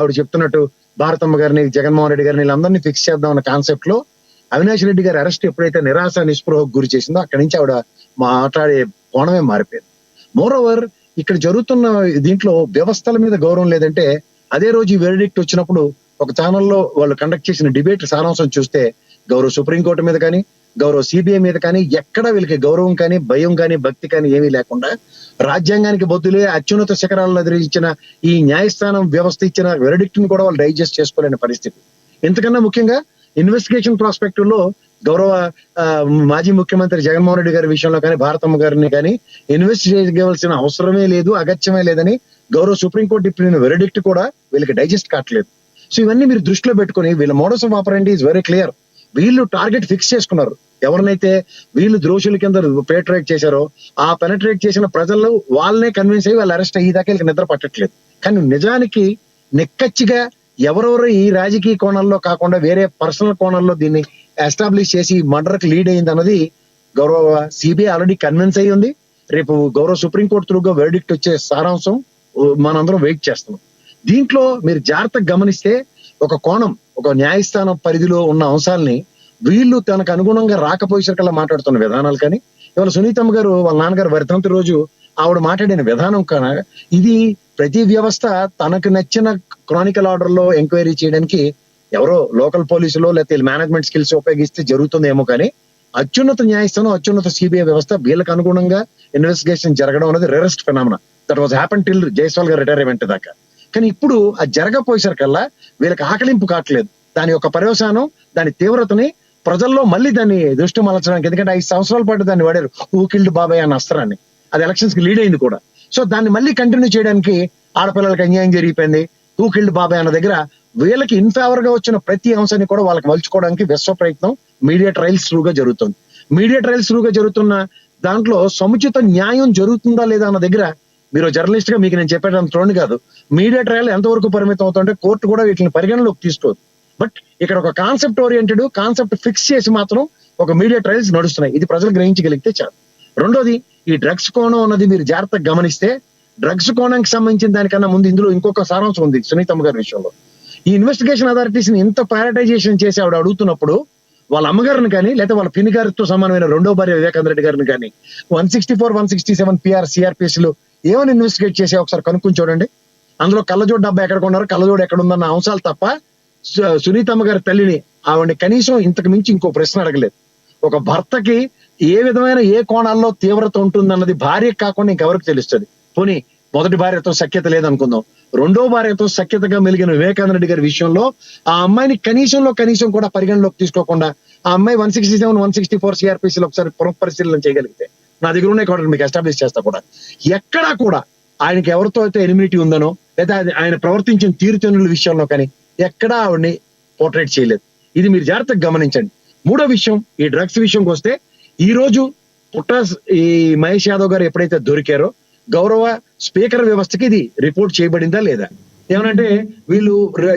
ఆవిడ చెప్తున్నట్టు భారతమ్మ గారిని, జగన్మోహన్ రెడ్డి గారిని వీళ్ళందరినీ ఫిక్స్ చేద్దాం అన్న కాన్సెప్ట్ లో అవినాష్ రెడ్డి గారి అరెస్ట్ ఎప్పుడైతే నిరాశ నిస్పృహకు గురి చేసిందో అక్కడి నుంచి ఆవిడ మాట్లాడే కోణమే మారిపోయింది. మోర్ ఓవర్ ఇక్కడ జరుగుతున్న దీంట్లో వ్యవస్థల మీద గౌరవం లేదంటే, అదే రోజు ఈ వెర్డిక్ట్ వచ్చినప్పుడు ఒక ఛానల్లో వాళ్ళు కండక్ట్ చేసిన డిబేట్ సారాంశం చూస్తే గౌరవ సుప్రీంకోర్టు మీద కానీ, గౌరవ సిబిఐ మీద కానీ ఎక్కడ వీళ్ళకి గౌరవం కానీ, భయం కానీ, భక్తి కానీ ఏమీ లేకుండా రాజ్యాంగానికి బొద్దులే అత్యున్నత శిఖరాలను ఎదిరించిన ఈ న్యాయస్థానం వ్యవస్థ ఇచ్చిన వెర్డిక్ట్ ని కూడా వాళ్ళు డైజెస్ట్ చేసుకోలేని పరిస్థితి. ఇంతకన్నా ముఖ్యంగా ఇన్వెస్టిగేషన్ ప్రాస్పెక్టివ్ లో గౌరవ మాజీ ముఖ్యమంత్రి జగన్మోహన్ రెడ్డి గారి విషయంలో కానీ, భారతమ్మ గారిని కానీ ఇన్వెస్టిగేట్ చేయవలసిన అవసరమే లేదు, అగత్యమే లేదని గౌరవ సుప్రీంకోర్టు ఇప్పిన వెర్డిక్ట్ కూడా వీళ్ళకి డైజెస్ట్ కావట్లేదు. సో ఇవన్నీ మీరు దృష్టిలో పెట్టుకుని వీళ్ళ modus of ఆపరెండి is very clear. వీళ్ళు టార్గెట్ ఫిక్స్ చేసుకున్నారు. ఎవరినైతే వీళ్ళు ద్రోషుల కింద పెనట్రేట్ చేశారో ఆ పెనట్రేట్ చేసిన ప్రజలు వాళ్ళనే కన్విన్స్ అయ్యి వాళ్ళు అరెస్ట్ అయ్యేదాకా వీళ్ళకి నిద్ర పట్టట్లేదు. కానీ నిజానికి నిక్కచ్చిగా ఎవరెవరు ఈ రాజకీయ కోణాల్లో కాకుండా వేరే పర్సనల్ కోణాల్లో దీన్ని ఎస్టాబ్లిష్ చేసి మర్డర్కి లీడ్ అయింది అన్నది గౌరవ సిబిఐ ఆల్రెడీ కన్విన్స్ అయ్యి ఉంది. రేపు గౌరవ సుప్రీంకోర్టు త్రూగా వెర్డిక్ట్ వచ్చే సారాంశం మనందరం వెయిట్ చేస్తున్నాం. దీంట్లో మీరు జాగ్రత్తగా గమనిస్తే ఒక కోణం, ఒక న్యాయస్థానం పరిధిలో ఉన్న అంశాలని వీళ్ళు తనకు అనుగుణంగా రాకపోయేసరికల్లా మాట్లాడుతున్న విధానాలు కానీ, ఇవాళ సునీతమ్మ గారు వాళ్ళ నాన్నగారు వర్ధంతి రోజు ఆవిడ మాట్లాడిన విధానం కానీ, ఇది ప్రతి వ్యవస్థ తనకు నచ్చిన క్రానికల్ ఆర్డర్ లో ఎంక్వైరీ చేయడానికి ఎవరో లోకల్ పోలీసులో లేకపోతే మేనేజ్మెంట్ స్కిల్స్ ఉపయోగిస్తే జరుగుతుందేమో కానీ అత్యున్నత న్యాయస్థానం, అత్యున్నత సిబిఐ వ్యవస్థ వీళ్ళకి అనుగుణంగా ఇన్వెస్టిగేషన్ జరగడం అనేది rarest phenomena. That was happen till Jaiswal గారు రిటైర్మెంట్ దాకా. కానీ ఇప్పుడు అది జరగపోయేసరికల్లా వీళ్ళకి ఆకలింపు కావట్లేదు. దాని యొక్క పర్యవసానం, దాని తీవ్రతని ప్రజల్లో మళ్ళీ దాన్ని దృష్టి మలచడానికి, ఎందుకంటే 5 సంవత్సరాల పాటు దాన్ని వాడారు హూ కిల్డ్ బాబాయ్ అన్న అస్త్రాన్ని, అది ఎలక్షన్స్ కి లీడ్ అయింది కూడా. సో దాన్ని మళ్ళీ కంటిన్యూ చేయడానికి ఆడపిల్లలకి అన్యాయం జరిగిపోయింది హూ కిల్డ్ బాబాయ్ అన్న దగ్గర వీళ్ళకి ఇన్ ఫేవర్ గా వచ్చిన ప్రతి అంశాన్ని కూడా వాళ్ళకి మలుచుకోవడానికి విశ్వ ప్రయత్నం మీడియా ట్రయల్స్ త్రూగా జరుగుతుంది. మీడియా ట్రయల్స్ త్రూగా జరుగుతున్న దాంట్లో సముచిత న్యాయం జరుగుతుందా లేదా అన్న దగ్గర మీరు జర్నలిస్ట్ గా మీకు నేను చెప్పేటంత తోడు కాదు. మీడియా ట్రయల్ ఎంతవరకు పరిమితం అవుతుంటే కోర్టు కూడా వీటిని పరిగణలోకి తీసుకోదు. బట్ ఇక్కడ ఒక కాన్సెప్ట్ ఓరియంటెడ్ కాన్సెప్ట్ ఫిక్స్ చేసి మాత్రం ఒక మీడియా ట్రయల్స్ నడుస్తున్నాయి. ఇది ప్రజలు గ్రహించగలిగితే చాలు. రెండోది, ఈ డ్రగ్స్ కోణం అన్నది మీరు జాగ్రత్తగా గమనిస్తే డ్రగ్స్ కోణానికి సంబంధించిన దానికన్నా ముందు ఇందులో ఇంకొక సారాంశం ఉంది సునీతమ్మ గారి విషయంలో. ఈ ఇన్వెస్టిగేషన్ అథారిటీస్ ని ఇంత ప్రయారిటైజేషన్ చేసి ఆవిడ అడుగుతున్నప్పుడు వాళ్ళ అమ్మగారిని కానీ లేదా వాళ్ళ పిన్ని గారితో సమానమైన రెండో భార్య వివేకానంద రెడ్డి గారిని కానీ 164, 167 PR CRPS లు ఏమని ఇన్వెస్టిగేట్ చేసే ఒకసారి కనుక్కొని చూడండి. అందులో కళ్ళజోడు డబ్బా ఎక్కడ కొన్నారు, కళ్ళజోడు ఎక్కడ ఉందన్న అంశాలు తప్ప సునీతమ్మ గారి తల్లిని ఆవిడని కనీసం ఇంతకు మించి ఇంకో ప్రశ్న అడగలేదు. ఒక భర్తకి ఏ విధమైన ఏ కోణాల్లో తీవ్రత ఉంటుందన్నది భార్యకి కాకుండా ఇంకెవరికి తెలుస్తుంది. పోనీ మొదటి భార్యతో సఖ్యత లేదనుకుందాం, రెండో భార్యతో సఖ్యతగా మెలిగిన వివేకానంద రెడ్డి గారి విషయంలో ఆ అమ్మాయిని కనీసం కూడా పరిగణలోకి తీసుకోకుండా ఆ అమ్మాయి 167, 164 CRPS ఒకసారి పునఃపరిశీలన చేయగలిగితే, నా దగ్గర ఉన్నాయి కూడా మీకు ఎస్టాబ్లిష్ చేస్తా కూడా, ఎక్కడా కూడా ఆయనకి ఎవరితో అయితే ఎనిమినిటీ ఉందనో లేదా ఆయన ప్రవర్తించిన తీరుతెన్నుల విషయంలో కానీ ఎక్కడా ఆవిడని పోర్ట్రేట్ చేయలేదు. ఇది మీరు జాగ్రత్తగా గమనించండి. మూడో విషయం, ఈ డ్రగ్స్ విషయంకి వస్తే ఈ రోజు ఈ మహేష్ యాదవ్ గారు ఎప్పుడైతే దొరికారో గౌరవ స్పీకర్ వ్యవస్థకి ఇది రిపోర్ట్ చేయబడిందా లేదా, ఏమనంటే వీళ్ళు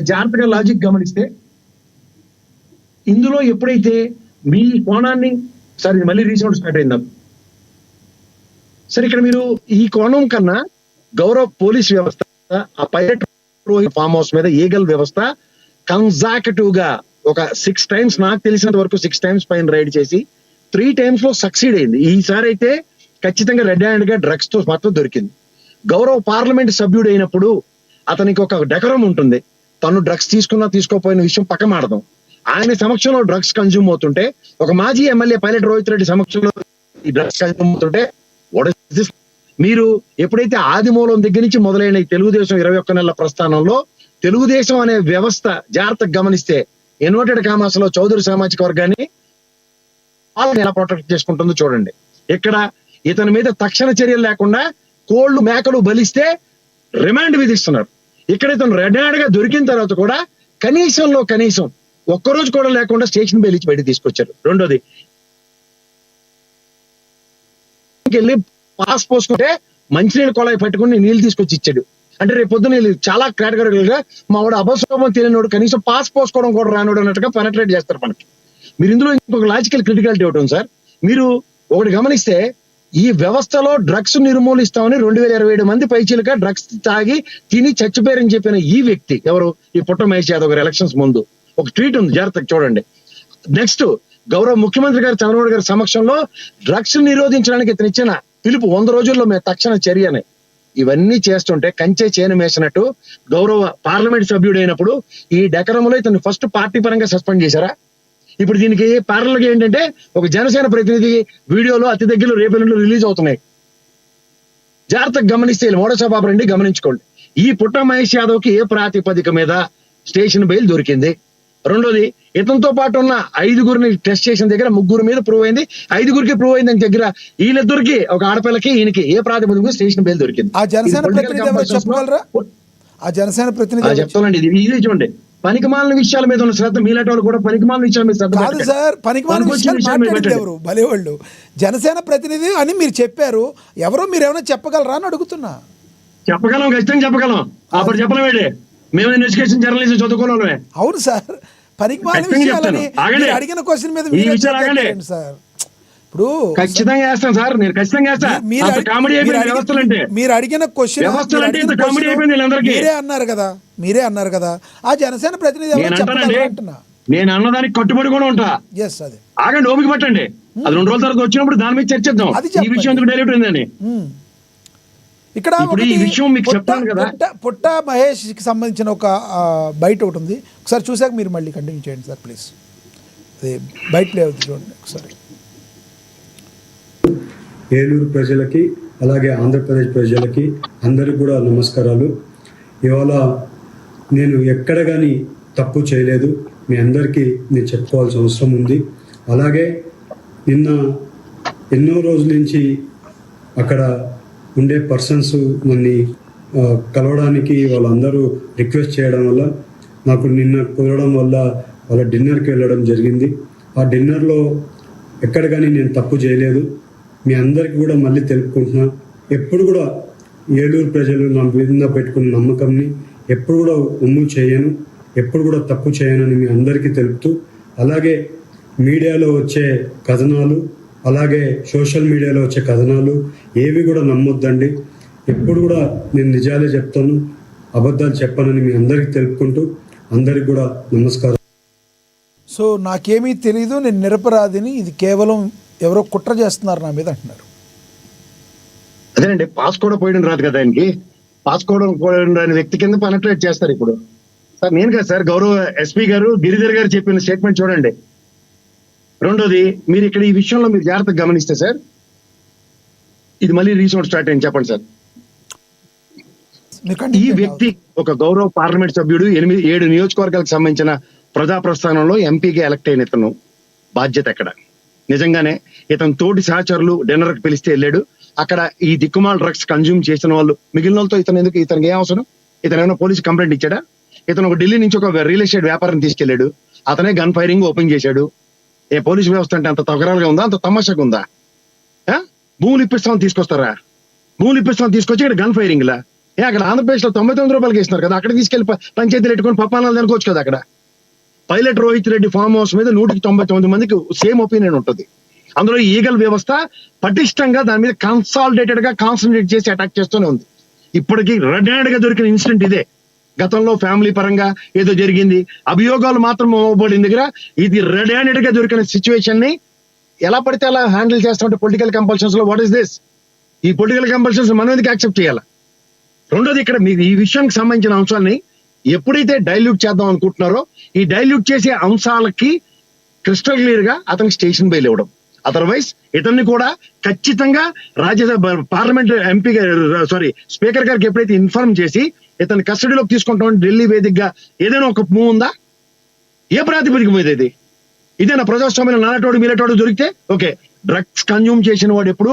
జాగ్రత్తగా లాజిక్ గమనిస్తే ఇందులో ఎప్పుడైతే మీ కోణాన్ని సరే మళ్ళీ రీసౌండ్ స్టార్ట్ అయిందా సరే, ఇక్కడ మీరు ఈ కోణం కన్నా గౌరవ పోలీస్ వ్యవస్థ ఆ పైలట్ ఫామ్ హౌస్ మీద ఈగల్ వ్యవస్థ కన్సాకటివ్ గా ఒక 6 times నాకు తెలిసినంత వరకు 6 times పైన రైడ్ చేసి 3 times లో సక్సీడ్ అయింది. ఈసారి అయితే ఖచ్చితంగా రెడ్ హ్యాండ్ గా డ్రగ్స్ తో మాత్రం దొరికింది. గౌరవ పార్లమెంట్ సభ్యుడు అయినప్పుడు అతనికి ఒక డెకరం ఉంటుంది. తను డ్రగ్స్ తీసుకున్నా తీసుకోపోయిన విషయం పక్క మాడదాం. ఆయన సమక్షంలో డ్రగ్స్ కన్జ్యూమ్ అవుతుంటే, ఒక మాజీ ఎమ్మెల్యే పైలట్ రోహిత్ రెడ్డి సమక్షంలో ఈ డ్రగ్స్ కన్జ్యూమ్ అవుతుంటే వాట్ ఇస్ దిస్? మీరు ఎప్పుడైతే ఆదిమూలం దగ్గర నుంచి మొదలైన ఈ తెలుగుదేశం 21 నెలల ప్రస్థానంలో తెలుగుదేశం అనే వ్యవస్థ జాగ్రత్తగా గమనిస్తే ఇన్వర్టెడ్ కామాస్లో చౌదరి సామాజిక వర్గాన్ని వాళ్ళని ఎలా ప్రొటెక్ట్ చేసుకుంటుందో చూడండి. ఇక్కడ ఇతని మీద తక్షణ చర్యలు లేకుండా కోళ్లు మేకలు బలిస్తే రిమాండ్ విధిస్తున్నారు. ఇక్కడ ఇతను రెడ్ హ్యాండ్ గా దొరికిన తర్వాత కూడా కనీసం ఒక్కరోజు కూడా లేకుండా స్టేషన్ బెయిల్ ఇచ్చి బయటకు తీసుకొచ్చారు. రెండోది, వెళ్ళి పాస్ పోసుకుంటే మంచినీళ్ళ కొలాయి పట్టుకుని నీళ్ళు తీసుకొచ్చి ఇచ్చాడు. అంటే రేపు పొద్దున చాలా కేటగిరికల్ గా మా వాడు అభస్వభావం తెలియనోడు కనీసం పాస్ పోసుకోవడం కూడా రానోడు అన్నట్టుగా పెనట్రేట్ చేస్తారు మనకి. మీరు ఇందులో ఇంకొక లాజికల్ క్రిటికాలిటీ ఒకటి ఉంది సార్. మీరు ఒకటి గమనిస్తే ఈ వ్యవస్థలో డ్రగ్స్ నిర్మూలిస్తామని 2027 మంది పైచీలుక డ్రగ్స్ తాగి తిని చచ్చిపోయారని చెప్పిన ఈ వ్యక్తి ఎవరు? ఈ పుట్ట మహేష్ యాదవ్ గారు ఎలక్షన్స్ ముందు ఒక ట్వీట్ ఉంది, జాగ్రత్తగా చూడండి. నెక్స్ట్ గౌరవ ముఖ్యమంత్రి గారు చంద్రబాబు గారి సమక్షంలో డ్రగ్స్ నిరోధించడానికి ఇతను ఇచ్చిన పిలుపు 100 రోజుల్లో మేము తక్షణ చర్యని. ఇవన్నీ చేస్తుంటే కంచె చేను మేసినట్టు గౌరవ పార్లమెంట్ సభ్యుడు అయినప్పుడు ఈ డెకరంలో ఇతను ఫస్ట్ పార్టీ పరంగా సస్పెండ్ చేశారా? ఇప్పుడు దీనికి పార్లమెంట్ ఏంటంటే ఒక జనసేన ప్రతినిధి వీడియోలో అతి దగ్గరలో రేపు రిలీజ్ అవుతున్నాయి. జాగ్రత్తగా గమనిస్తే మోడసభాప రండి, గమనించుకోండి. ఈ పుట్ట మహేష్ యాదవ్ కి ఏ ప్రాతిపదిక మీద స్టేషన్ బెయిల్ దొరికింది? రెండోది, ఇతనితో పాటు ఉన్న 5గురిని టెస్ట్ చేసిన దగ్గర 3 మీద ప్రూవ్ అయింది, 5గురికి ప్రూవ్ అయిందని దగ్గర వీళ్ళిద్దరికి, ఒక ఆడపిల్లకి ఈయనకి ఏ ప్రాతిపదిక స్టేషన్ బెయిల్ దొరికింది? ఆ జనసేన ప్రతినిధి ఎవరో చెప్పగలరా? ఆ జనసేన ప్రతినిధి చెప్తానండి. ఇది చూడండి, పనికిమాలిన విషయాల మీద ఉన్న శ్రద్ధ మీలాంటి వాళ్ళు కూడా పనికిమాలిన విషయాల మీద శ్రద్ధ కాదు సార్. పనికిమాలిన విషయాలు మాట్లాడింది ఎవరు? భలేవాళ్ళు జనసేన ప్రతినిధి అని మీరు చెప్పారు, ఎవరో మీరు ఏమైనా చెప్పగలరా అని అడుగుతున్నా. చెప్పగలం, ఖచ్చితంగా చెప్పగలం. అప్పుడు చెప్పలేమే, మేము ఎడ్యుకేషన్ జర్నలిజం చదువుకోవడమే. అవును సార్, పనికిమాలిన విషయాలని అడిగిన క్వశ్చన్ మీద సార్. ఇప్పుడు ఖచ్చితంగా వేస్తాను సార్, నేను ఖచ్చితంగా వేస్తాను. మీరు అడిగిన క్వశ్చన్ మీరే అన్నారు కదా ఆ జనసేన ప్రతినిధి అంటున్నా. నేను అన్నదానికి కట్టుబడి కూడా ఉంటా. ఎస్, అదే ఆగండి, ఓపిక పట్టండి. అది 2 రోజుల తర్వాత వచ్చినప్పుడు దాని మీద చర్చిద్దాం. ఈ విషయం ఎందుకు డైరెక్ట్ అయిందని. ఇక్కడ ఈ విషయం మీకు చెప్తాను కదా. పుట్ట మహేష్ కి సంబంధించిన ఒక బయట ఒకటి ఉంది, ఒకసారి చూసాక మీరు మళ్ళీ కంటిన్యూ చేయండి సార్ ప్లీజ్. అదే బయట ప్లే అవుతుంది చూడండి ఒకసారి. ఏలూరు ప్రజలకి అలాగే ఆంధ్రప్రదేశ్ ప్రజలకి అందరికి కూడా నమస్కారాలు. ఇవాళ నేను ఎక్కడ కానీ తప్పు చేయలేదు, మీ అందరికీ నేను చెప్పుకోవాల్సిన అవసరం ఉంది. అలాగే నిన్న ఎన్నో రోజుల నుంచి అక్కడ ఉండే పర్సన్స్ నన్ను కలవడానికి వాళ్ళందరూ రిక్వెస్ట్ చేయడం వల్ల నాకు నిన్న కుదరడం వల్ల వాళ్ళ డిన్నర్కి వెళ్ళడం జరిగింది. ఆ డిన్నర్లో ఎక్కడ కానీ నేను తప్పు చేయలేదు. మీ అందరికీ కూడా మళ్ళీ తెలుపుకుంటున్నా, ఎప్పుడు కూడా ఏలూరు ప్రజలు నా మీద పెట్టుకున్న నమ్మకంని ఎప్పుడు కూడా ఉమ్ము చేయను, ఎప్పుడు కూడా తప్పు చేయనని మీ అందరికీ తెలుపుతూ, అలాగే మీడియాలో వచ్చే కథనాలు, అలాగే సోషల్ మీడియాలో వచ్చే కథనాలు ఏవి కూడా నమ్మొద్దండి. ఎప్పుడు కూడా నేను నిజాలే చెప్తాను, అబద్ధాలు చెప్పనని మీ అందరికీ తెలుపుకుంటూ అందరికి కూడా నమస్కారం. సో నాకేమీ తెలీదు, నేను నిరపరాధిని, ఇది కేవలం ఎవరో కుట్ర చేస్తున్నారు నా మీద అంటున్నారు. అదేనండి, పాస్ కూడా పోయడం రాదు కదా ఆయనకి. పాస్ కూడా పోయడం రాని వ్యక్తి కింద పెనట్రేట్ చేస్తారు ఇప్పుడు. సార్ నేను కదా సార్, గౌరవ ఎస్పీ గారు గిరిధర్ గారు చెప్పిన స్టేట్మెంట్ చూడండి. రెండోది, మీరు ఇక్కడ ఈ విషయంలో మీరు జాగ్రత్తగా గమనిస్తే సార్, ఇది మళ్ళీ రీసౌండ్ స్టార్ట్ అయింది, చెప్పండి సార్. ఈ వ్యక్తి ఒక గౌరవ పార్లమెంట్ సభ్యుడు, 7 నియోజకవర్గాలకు సంబంధించిన ప్రజా ప్రస్థానంలో ఎంపీగా ఎలక్ట్ అయిన ఇతను బాధ్యత ఎక్కడ? నిజంగానే ఇతను తోటి సహచరులు డిన్నర్కి పిలిస్తే వెళ్ళాడు. అక్కడ ఈ దిక్కుమాల డ్రగ్స్ కన్జ్యూమ్ చేసిన వాళ్ళు మిగిలిన వాళ్ళతో ఇతనికి ఏం అవసరం? ఇతను ఏమైనా పోలీసు కంప్లైంట్ ఇచ్చాడా? ఇతను ఒక ఢిల్లీ నుంచి ఒక రియల్ ఎస్టేట్ వ్యాపారం తీసుకెళ్లాడు, అతనే గన్ ఫైరింగ్ ఓపెన్ చేశాడు. ఏ పోలీసు వ్యవస్థ అంటే అంత తగరాలుగా ఉందా? అంత తమాషాగా ఉందా? భూములు ఇప్పిస్తామని తీసుకొస్తారా? భూములు ఇప్పిస్తామని తీసుకొచ్చి ఇక్కడ గన్ ఫైరింగ్ లా? అక్కడ ఆంధ్రప్రదేశ్ లో 99 రూపాయలకి ఇస్తున్నారు కదా, అక్కడ తీసుకెళ్లి పంచాయతీలు పెట్టుకుని పప్పానాలు అనుకోవచ్చు కదా. అక్కడ pilot Rohit Reddy farm house మీద 199 మందికి సేమ్ ఒపీనియన్ ఉంటుంది. అందులో ఈగల్ వ్యవస్థ పటిష్టంగా దాని మీద కన్సాలిడేటెడ్ గా కాన్సన్ట్రేట్ చేసి అటాక్ చేస్తూనే ఉంది. ఇప్పటికీ రెడ్ హ్యాండ్ గా దొరికిన ఇన్సిడెంట్ ఇదే. గతంలో ఫ్యామిలీ పరంగా ఏదో జరిగింది, అభియోగాలు మాత్రం ఇవ్వబడిన దగ్గర ఇది రెడ్ హ్యాండెడ్ గా దొరికిన సిచ్యువేషన్ ని ఎలా పడితే అలా హ్యాండిల్ చేస్తామంటే పొలిటికల్ కంపల్షన్స్ లో వాట్ ఇస్ దిస్? ఈ పొలిటికల్ కంపల్షన్స్ మనం ఎందుకు యాక్సెప్ట్ చేయాలా? రెండోది, ఇక్కడ మీరు ఈ విషయానికి సంబంధించిన అంశాన్ని ఎప్పుడైతే డైల్యూట్ చేద్దాం అనుకుంటున్నారో, ఈ డైల్యూట్ చేసే అంశాలకి క్రిస్టల్ క్లియర్ గా అతనికి స్టేషన్ బెయిల్ ఇవ్వడం. అదర్వైజ్ ఇతన్ని కూడా ఖచ్చితంగా రాజ్యసభ పార్లమెంట్ ఎంపీ స్పీకర్ గారికి ఎప్పుడైతే ఇన్ఫార్మ్ చేసి ఇతన్ని కస్టడీలోకి తీసుకుంటామని ఢిల్లీ వేదికగా ఏదైనా ఒక మూవ్ ఉందా? ఏ ప్రాతిపదిక మీద ఇది? ఇదేనా ప్రజాస్వామ్యంలో నానటోడు మీలటోడు దొరికితే ఓకే, డ్రగ్స్ కన్జ్యూమ్ చేసిన వాడు ఎప్పుడు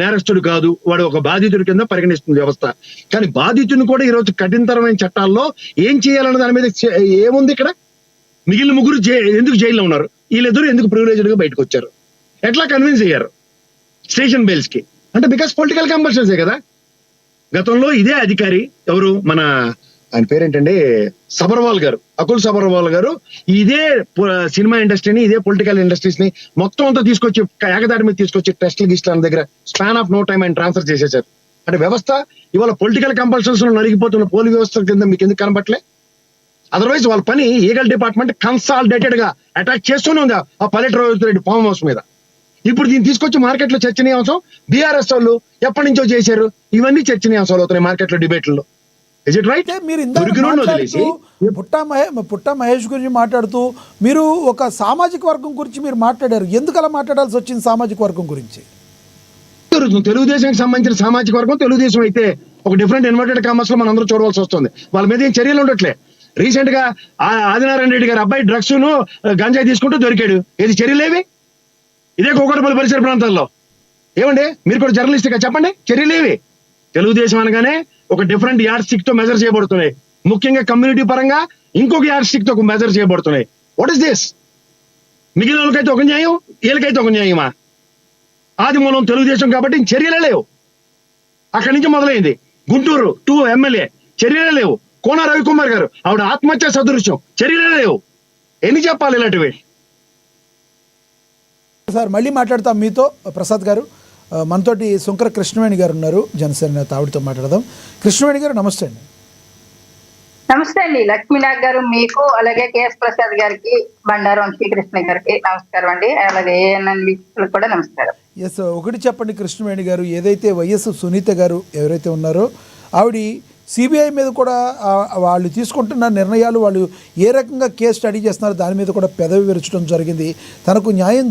నేరస్తుడు కాదు, వాడు ఒక బాధితుడి కింద పరిగణిస్తుంది వ్యవస్థ. కానీ బాధితుని కూడా ఈరోజు కఠినతరమైన చట్టాల్లో ఏం చేయాలన్న దాని మీద ఏముంది ఇక్కడ? మిగిలిన 3 ఎందుకు జైల్లో ఉన్నారు? వీళ్ళిద్దరూ ఎందుకు ప్రివిలేజ్డ్ గా బయటకు వచ్చారు? ఎట్లా కన్విన్స్ అయ్యారు స్టేషన్ బెయిల్స్ కి? అంటే బికాస్ పొలిటికల్ కంపల్షన్సే కదా. గతంలో ఇదే అధికారి ఎవరు మన ఆయన పేరేంటండి, సబర్వాల్ గారు, అకుల్ సబర్వాల్ గారు ఇదే సినిమా ఇండస్ట్రీని, ఇదే పొలిటికల్ ఇండస్ట్రీస్ ని మొత్తం అంతా తీసుకొచ్చి ఏకదాటి మీద తీసుకొచ్చి టెస్టులు గిస్టుల దగ్గర స్పాన్ ఆఫ్ నో టైమ్ ఆయన ట్రాన్స్ఫర్ చేసేసారు. అంటే వ్యవస్థ ఇవాళ పొలిటికల్ కంపల్షన్స్ లో నలిగిపోతున్న పోలీస్ వ్యవస్థ కింద మీకు ఎందుకు కనబట్లే? అదర్వైజ్ వాళ్ళ పని ఈగల్ డిపార్ట్మెంట్ కన్సాలిడేటెడ్ గా అటాక్ చేస్తూనే ఉంది ఆ పల్లెట రెడ్డి ఫామ్ హౌస్ మీద. ఇప్పుడు దీన్ని తీసుకొచ్చి మార్కెట్ లో చర్చనీయాంశం. బీఆర్ఎస్ వాళ్ళు ఎప్పటి నుంచో చేశారు, ఇవన్నీ చర్చనీయాంశాలు అవుతున్నాయి మార్కెట్ లో, డిబేట్లలో. Is it right? మీరు ఇందాక మాట్లాడుతూ పుట్టా మహేష్ గురించి మాట్లాడుతూ మీరు ఒక సామాజిక వర్గం గురించి మీరు మాట్లాడారు. ఎందుకు అలా మాట్లాడాల్సి వచ్చింది సామాజిక వర్గం గురించి? తెలుగుదేశానికి సంబంధించిన సామాజిక వర్గం తెలుగుదేశం అయితే ఒక డిఫరెంట్ ఇన్వర్టెడ్ కామర్స్ లో మనం అందరూ చూడవలసి వస్తుంది. వాళ్ళ మీద ఏం చర్యలు ఉండట్లే. రీసెంట్ గా ఆదినారాయణ రెడ్డి గారి అబ్బాయి డ్రగ్స్ ను గంజాయి తీసుకుంటూ దొరికాడు. ఏది చర్యలేవి? ఇదే కోకటపల్లి పరిసర ప్రాంతాల్లో. ఏమండి మీరు కూడా జర్నలిస్ట్ గా చెప్పండి, చర్యలేవి? తెలుగుదేశం అనగానే ఒక డిఫరెంట్ యార్డ్ స్టిక్ తో మెజర్ చేయబడుతున్నాయి. ముఖ్యంగా కమ్యూనిటీ పరంగా ఇంకొక యార్డ్ స్టిక్ తో మెజర్ చేయబడుతున్నాయి. What is this? మిగిలిన వాళ్ళకైతే ఒక న్యాయం, వీళ్ళకైతే ఒక న్యాయమా? ఆది మూలం తెలుగుదేశం కాబట్టి చర్యలే లేవు. అక్కడి నుంచి మొదలైంది. గుంటూరు 2 ఎమ్మెల్యే చర్యలే లేవు. కోన రవికుమార్ గారు ఆవిడ ఆత్మహత్య సదృశ్యం, చర్యలే లేవు. ఎన్ని చెప్పాలి ఇలాంటివి? సార్ మళ్ళీ మాట్లాడతాం మీతో. ప్రసాద్ గారు, మనతోటి శంకర కృష్ణవేణి గారు ఉన్నారు, జనసేన నేత. ఆవిడతో మాట్లాడదాం. కృష్ణవేణి గారు నమస్తే అండి. నమస్తే అండి లక్ష్మీనాథ్ గారు, మీకు అలాగే కేఎస్ ప్రసాద్ గారికి, బండారు శ్రీకృష్ణ గారికి నమస్కారం అండి. అలాగే ఏఎన్ఎన్ వీక్షకులకు కూడా నమస్కారం. ఎస్, ఒకటి చెప్పండి కృష్ణవేణి గారు, ఏదైతే వైఎస్ సునీత గారు ఎవరైతే ఉన్నారో ఆవిడ సిబిఐ మీద కూడా వాళ్ళు తీసుకుంటున్న నిర్ణయాలు, వాళ్ళు ఏ రకంగా కేసు స్టడీ చేస్తున్నారో దాని మీద కూడా పెదవి విరచడం జరిగింది. తనకు న్యాయం